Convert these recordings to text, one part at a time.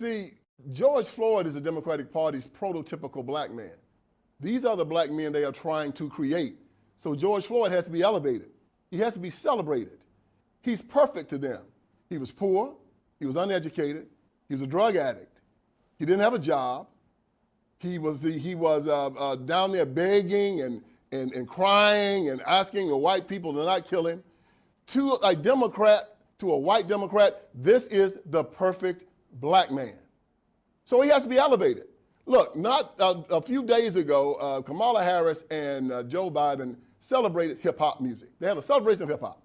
See, George Floyd is the Democratic Party's prototypical black man. These are the black men they are trying to create. So George Floyd has to be elevated. He has to be celebrated. He's perfect to them. He was poor. He was uneducated. He was a drug addict. He didn't have a job. He was down there begging and crying and asking the white people to not kill him. To a Democrat, to a white Democrat, this is the perfect black man. So he has to be elevated. Look, not a few days ago, Kamala Harris and Joe Biden celebrated hip-hop music. They had a celebration of hip-hop.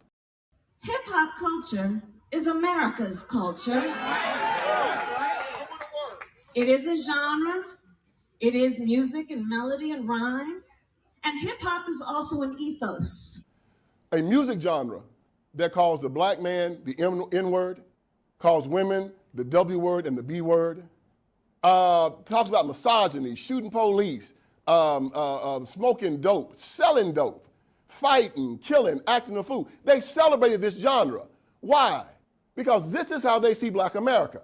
Hip-hop culture is America's culture. It is a genre. It is music and melody and rhyme. And hip-hop is also an ethos. A music genre that calls the black man the N-word, calls women the W word and the B word, talks about misogyny, shooting police, smoking dope, selling dope, fighting, killing, acting a fool. They celebrated this genre. Why? Because this is how they see black America.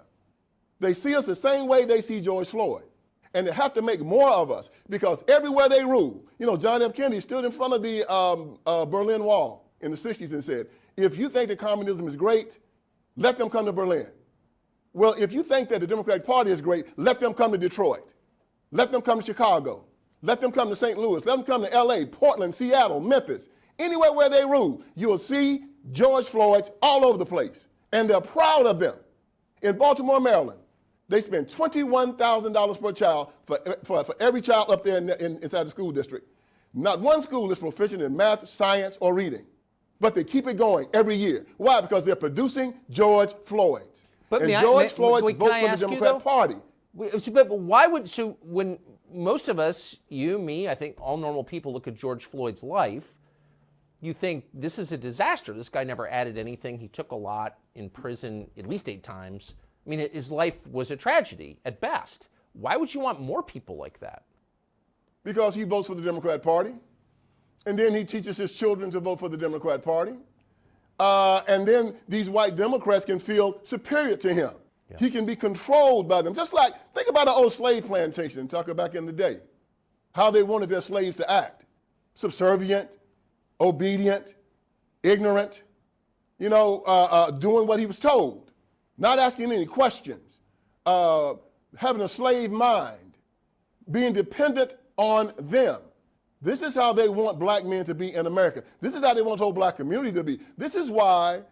They see us the same way they see George Floyd. And they have to make more of us because everywhere they rule, you know, John F. Kennedy stood in front of the Berlin Wall in the 60s and said, if you think that communism is great, let them come to Berlin. Well, if you think that the Democratic Party is great, let them come to Detroit. Let them come to Chicago. Let them come to St. Louis. Let them come to LA, Portland, Seattle, Memphis. Anywhere where they rule, you will see George Floyd's all over the place. And they're proud of them. In Baltimore, Maryland, they spend $21,000 per child for every child up there inside the school district. Not one school is proficient in math, science, or reading. But they keep it going every year. Why? Because they're producing George Floyd. But and George Floyd's vote for the Democratic Party. But why would, so when most of us, you, me, I think all normal people look at George Floyd's life, you think this is a disaster. This guy never added anything. He took a lot in prison at least 8 times. I mean, his life was a tragedy at best. Why would you want more people like that? Because he votes for the Democrat Party. And then he teaches his children to vote for the Democrat Party. And then these white Democrats can feel superior to him. Yeah. He can be controlled by them. Just like, think about an old slave plantation, Tucker, back in the day. How they wanted their slaves to act. Subservient, obedient, ignorant, you know, doing what he was told. Not asking any questions, having a slave mind, being dependent on them. This is how they want black men to be in America. This is how they want the whole black community to be. This is why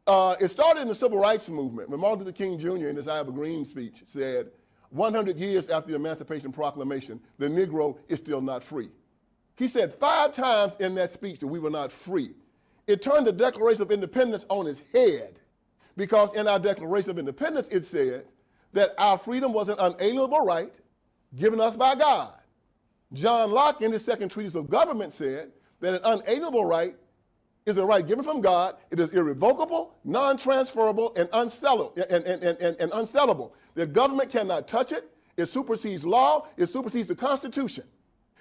it started in the Civil Rights Movement when Martin Luther King Jr. in his I Have a Dream speech said, 100 years after the Emancipation Proclamation, the Negro is still not free. He said 5 times in that speech that we were not free. It turned the Declaration of Independence on its head. Because in our Declaration of Independence, it said that our freedom was an unalienable right given us by God. John Locke, in his second treatise of government, said that an unalienable right is a right given from God. It is irrevocable, non-transferable, and unsellable. The government cannot touch it. It supersedes law. It supersedes the Constitution.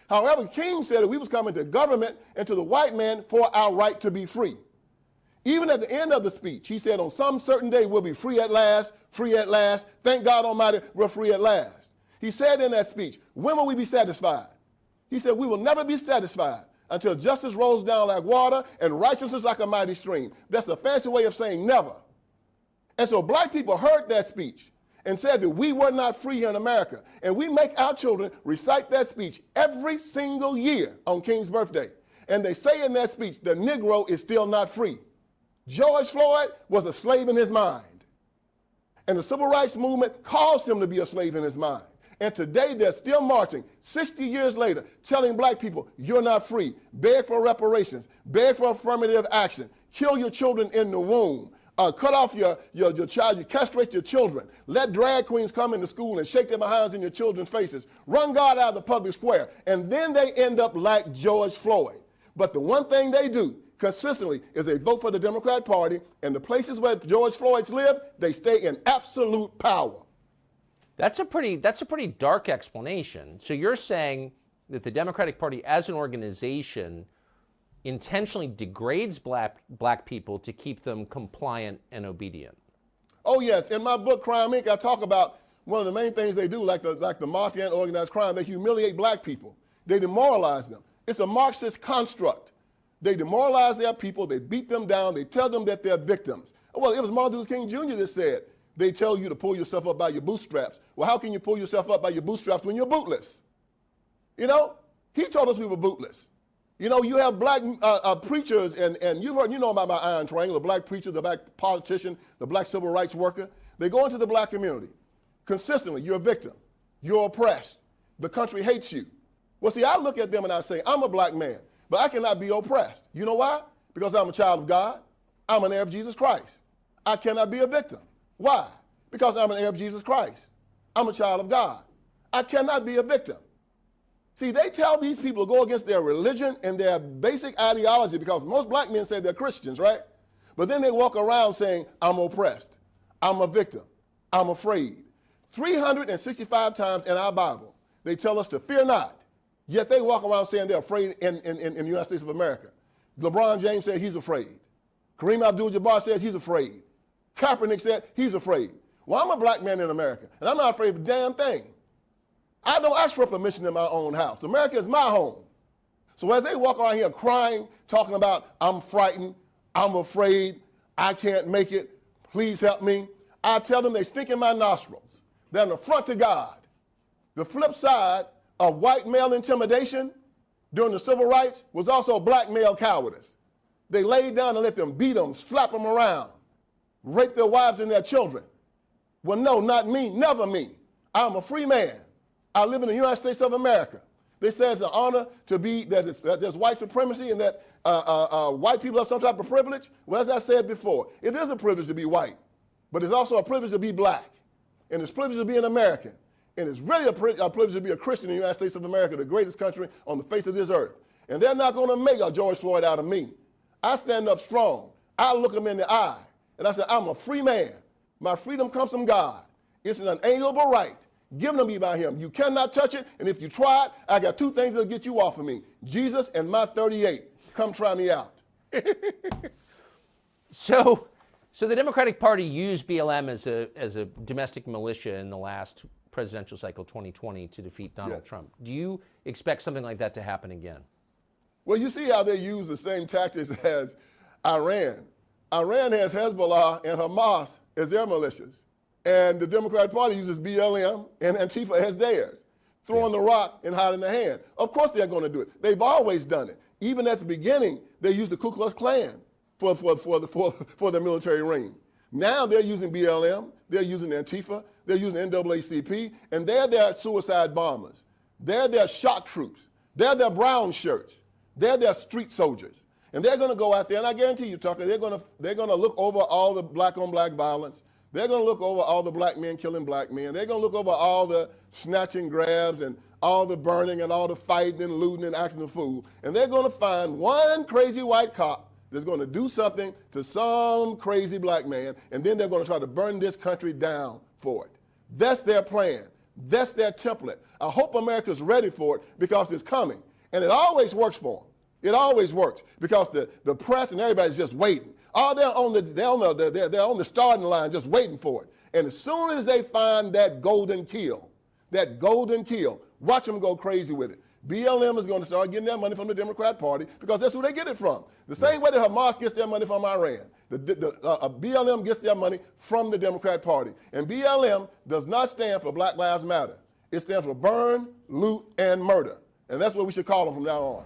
However, King said that we was coming to government and to the white man for our right to be free. Even at the end of the speech, he said, on some certain day, we'll be free at last, free at last. Thank God Almighty, we're free at last. He said in that speech, when will we be satisfied? He said, we will never be satisfied until justice rolls down like water and righteousness like a mighty stream. That's a fancy way of saying never. And so black people heard that speech and said that we were not free here in America. And we make our children recite that speech every single year on King's birthday. And they say in that speech, the Negro is still not free. George Floyd was a slave in his mind. And the Civil Rights Movement caused him to be a slave in his mind. And today they're still marching, 60 years later, telling black people, you're not free. Beg for reparations. Beg for affirmative action. Kill your children in the womb. Cut off your child. You castrate your children. Let drag queens come into school and shake their behinds in your children's faces. Run God out of the public square. And then they end up like George Floyd. But the one thing they do consistently is they vote for the Democrat Party, and the places where George Floyd's live, they stay in absolute power. That's a pretty dark explanation. So you're saying that the Democratic Party as an organization intentionally degrades black people to keep them compliant and obedient. Oh yes, in my book Crime Inc., I talk about one of the main things they do, like the mafia and organized crime, they humiliate black people. They demoralize them. It's a Marxist construct. They demoralize their people, they beat them down, they tell them that they're victims. Well, it was Martin Luther King Jr. that said, they tell you to pull yourself up by your bootstraps. Well, how can you pull yourself up by your bootstraps when you're bootless? You know, he told us we were bootless. You know, you have black preachers, and you've heard, you know about my iron triangle, the black preacher, the black politician, the black civil rights worker. They go into the black community. Consistently, you're a victim. You're oppressed. The country hates you. Well, see, I look at them and I say, I'm a black man, but I cannot be oppressed. You know why? Because I'm a child of God. I'm an heir of Jesus Christ. I cannot be a victim. Why? Because I'm an heir of Jesus Christ. I'm a child of God. I cannot be a victim. See, they tell these people to go against their religion and their basic ideology, because most black men say they're Christians, right? But then they walk around saying, I'm oppressed. I'm a victim. I'm afraid. 365 times in our Bible, they tell us to fear not. Yet they walk around saying they're afraid in the United States of America. LeBron James said he's afraid. Kareem Abdul-Jabbar says he's afraid. Kaepernick said he's afraid. Well, I'm a black man in America, and I'm not afraid of a damn thing. I don't ask for permission in my own house. America is my home. So as they walk around here crying, talking about, I'm frightened, I'm afraid, I can't make it, please help me, I tell them they stink in my nostrils. They're an affront to God. The flip side of white male intimidation during the civil rights was also black male cowardice. They laid down and let them beat them, slap them around, rape their wives and their children. Well, no, not me, never me. I'm a free man. I live in the United States of America. They say it's an honor to be, that there's white supremacy and that white people have some type of privilege. Well, as I said before, it is a privilege to be white, but it's also a privilege to be black. And it's a privilege to be an American. And it's really a privilege to be a Christian in the United States of America, the greatest country on the face of this earth. And they're not going to make a George Floyd out of me. I stand up strong. I look them in the eye. And I say, I'm a free man. My freedom comes from God. It's an unalienable right given to me by him. You cannot touch it. And if you try it, I got two things that'll get you off of me. Jesus and my 38. Come try me out. So the Democratic Party used BLM as a domestic militia in the last presidential cycle 2020 to defeat Donald Trump. Do you expect something like that to happen again? Well, you see how they use the same tactics as Iran. Iran has Hezbollah and Hamas as their militias. And the Democratic Party uses BLM and Antifa as theirs, throwing the rock and hiding the hand. Of course they're going to do it. They've always done it. Even at the beginning, they used the Ku Klux Klan for the military ring. Now they're using BLM, they're using Antifa, they're using NAACP, and they're their suicide bombers. They're their shock troops. They're their brown shirts. They're their street soldiers. And they're going to go out there, and I guarantee you, Tucker, they're going to look over all the black-on-black violence. They're going to look over all the black men killing black men. They're going to look over all the snatching grabs and all the burning and all the fighting and looting and acting a fool. And they're going to find one crazy white cop that's going to do something to some crazy black man, and then they're going to try to burn this country down for it. That's their plan. That's their template. I hope America's ready for it, because it's coming. And it always works for them. It always works, because the press and everybody's just waiting. Oh, they're on the starting line just waiting for it. And as soon as they find that golden kill, watch them go crazy with it. BLM is going to start getting their money from the Democrat Party, because that's who they get it from. The same way that Hamas gets their money from Iran. BLM gets their money from the Democrat Party. And BLM does not stand for Black Lives Matter. It stands for burn, loot, and murder. And that's what we should call them from now on.